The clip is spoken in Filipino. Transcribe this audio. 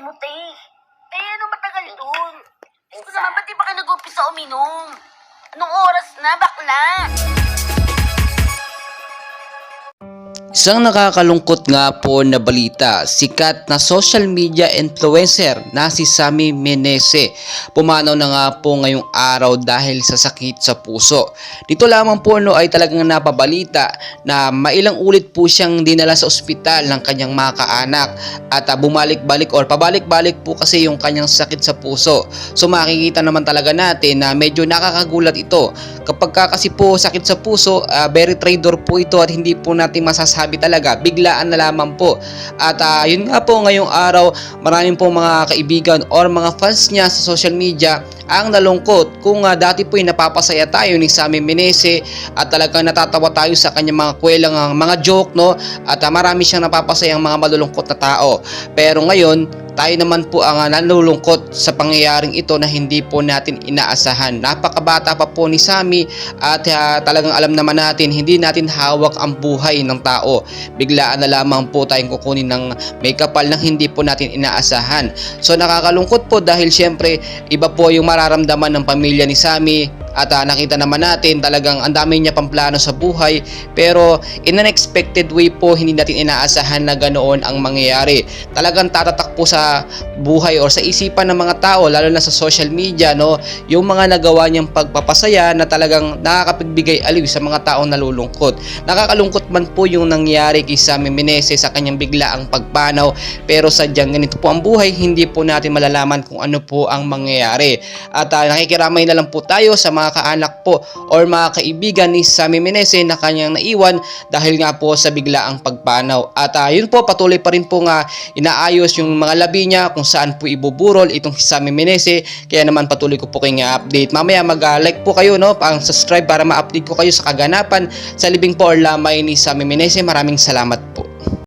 mo, te. Ano matagal dun? Ito naman, ba't di ba ka nag-umpisa uminom? Anong oras na, bakla? Isang nakakalungkot nga po na balita, sikat na social media influencer na si Sammy Meneses pumanaw na nga po ngayong araw dahil sa sakit sa puso. Dito lamang po ay talagang napabalita na mailang ulit po siyang dinala sa ospital ng kanyang mga kaanak at bumalik-balik or pabalik-balik po kasi yung kanyang sakit sa puso. So makikita naman talaga natin na medyo nakakagulat ito. Kapag kasi po sakit sa puso, very traitor po ito at hindi po natin masasabi talaga, biglaan na lamang po. At yun nga po ngayong araw, maraming po mga kaibigan or mga fans niya sa social media ang nalungkot kung dati po napapasaya tayo ni Sammy Meneses at talagang natatawa tayo sa kanyang mga kwelang mga joke, no? At marami siyang napapasayang mga malulungkot na tao. Pero ngayon, tayo naman po ang nalulungkot sa pangyayaring ito na hindi po natin inaasahan. Napakabata pa po ni Sammy at talagang alam naman natin, hindi natin hawak ang buhay ng tao. Biglaan na lamang po tayong kukunin ng may kapal na hindi po natin inaasahan. So nakakalungkot po dahil syempre iba po yung mararamdaman ng pamilya ni Sammy. At nakita naman natin talagang ang dami niya pang plano sa buhay, pero in an unexpected way po hindi natin inaasahan na ganoon ang mangyayari. Talagang tatatak po sa buhay or sa isipan ng mga tao, lalo na sa social media, no, yung mga nagawa niyang pagpapasaya na talagang nakakapagbigay aliw sa mga taong nalulungkot. Nakakalungkot man po yung nangyari kay Sammy Meneses sa kanyang biglaang pagpanaw, pero sadyang ganito po ang buhay, hindi po natin malalaman kung ano po ang mangyayari. At nakikiramay na lang po tayo sa mga kaanak po or mga kaibigan ni Sammy Meneses na kanyang naiwan dahil nga po sa biglaang pagpanaw. At yun po, patuloy pa rin po nga inaayos yung mga labi niya kung saan po ibuburol itong si Sammy Meneses. Kaya naman patuloy ko po kayo nga update. Mamaya mag-like po kayo, no, pang subscribe para ma-update ko kayo sa kaganapan sa libing po or lamay ni Sammy Meneses. Maraming salamat po.